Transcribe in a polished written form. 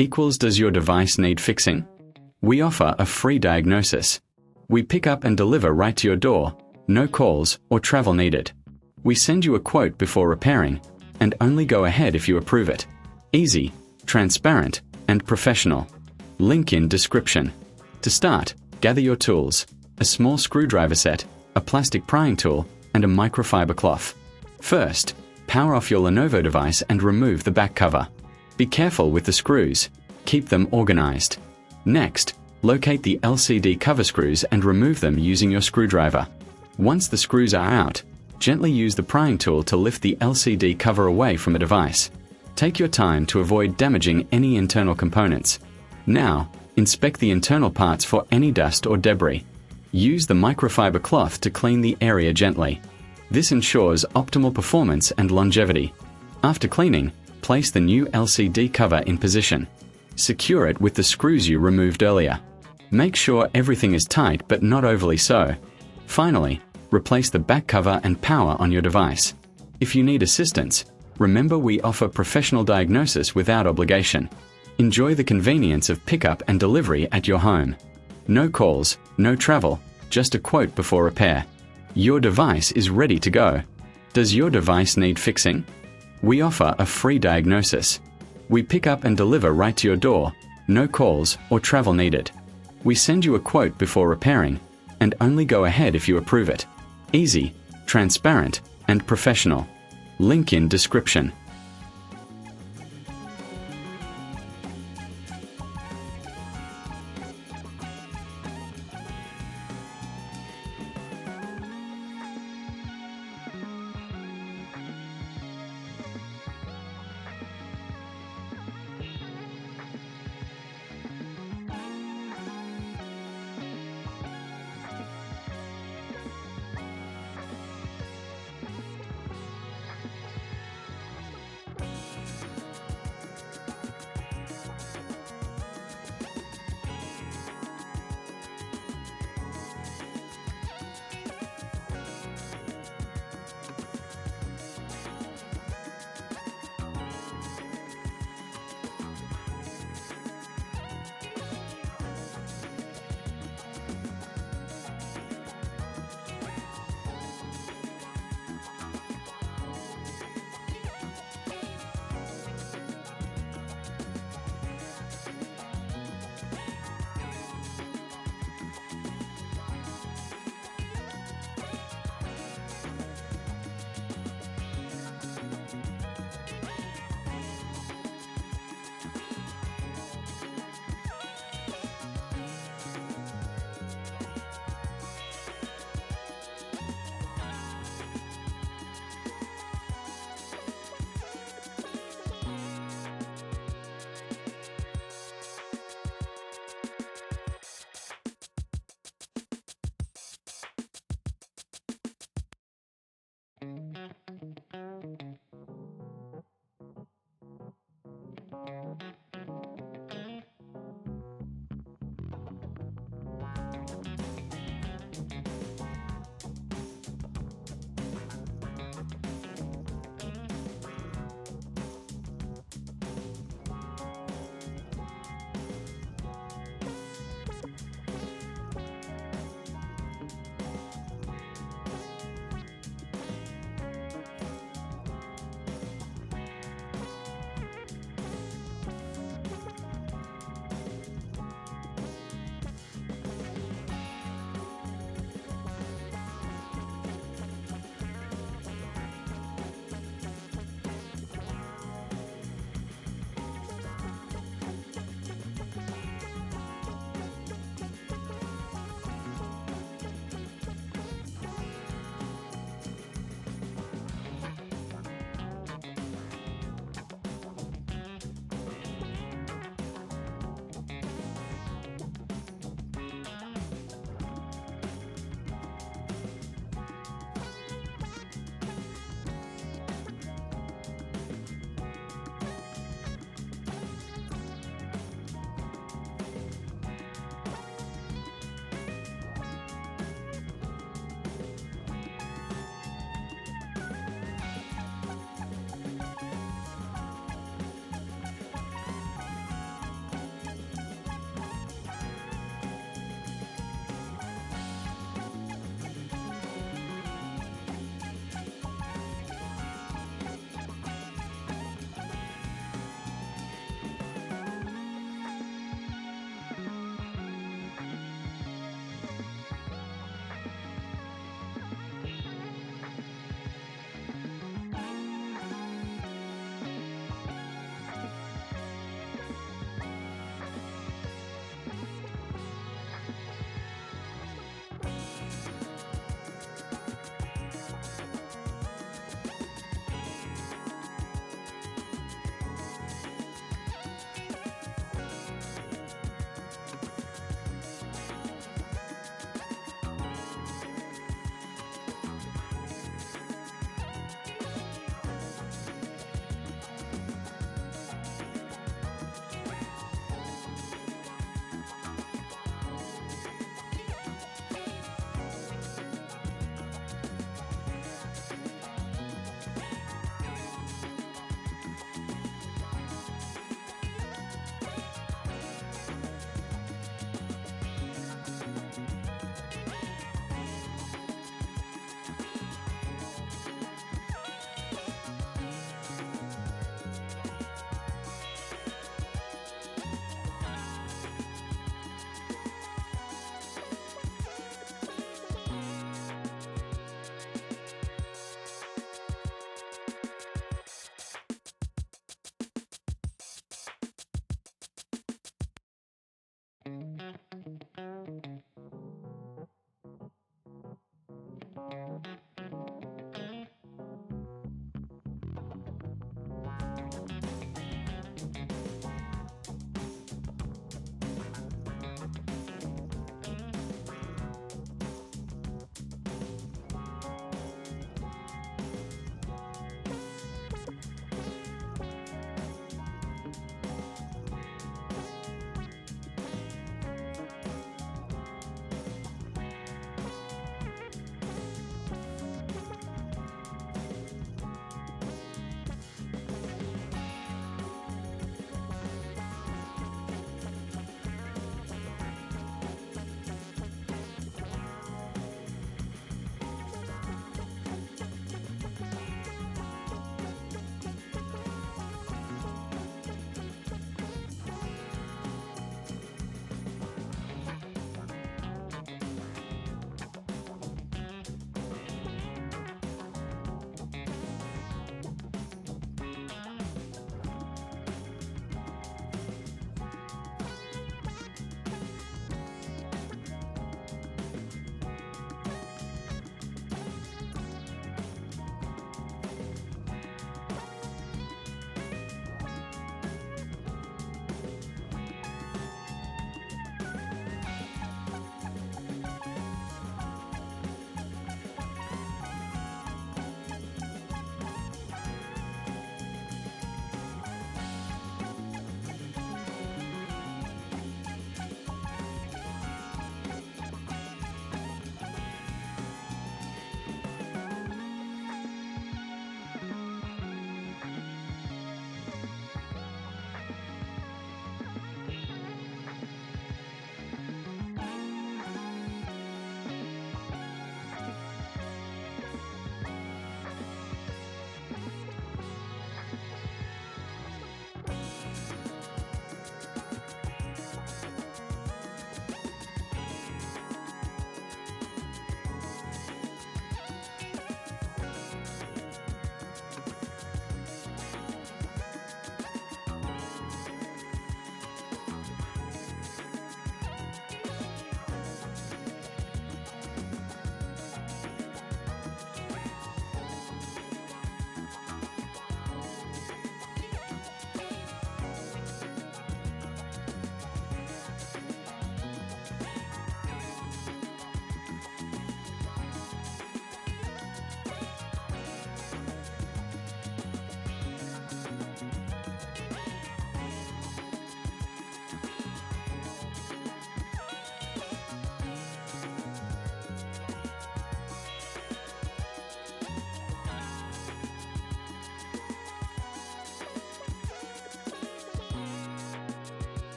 equals does your device need fixing? We offer a free diagnosis. We pick up and deliver right to your door, no calls or travel needed. We send you a quote before repairing, and only go ahead if you approve it. Easy, transparent, and professional. Link in description. To start, gather your tools, a small screwdriver set, a plastic prying tool, and a microfiber cloth. First, power off your Lenovo device and remove the back cover. Be careful with the screws. Keep them organized. Next, locate the LCD cover screws and remove them using your screwdriver. Once the screws are out, gently use the prying tool to lift the LCD cover away from a device. Take your time to avoid damaging any internal components. Now, inspect the internal parts for any dust or debris. Use the microfiber cloth to clean the area gently. This ensures optimal performance and longevity. After cleaning, place the new LCD cover in position. Secure it with the screws you removed earlier. Make sure everything is tight but not overly so. Finally, replace the back cover and power on your device. If you need assistance, remember we offer professional diagnosis without obligation. Enjoy the convenience of pickup and delivery at your home. No calls, no travel, just a quote before repair. Your device is ready to go. Does your device need fixing? We offer a free diagnosis. We pick up and deliver right to your door, no calls or travel needed. We send you a quote before repairing, and only go ahead if you approve it. Easy, transparent, and professional. Link in description.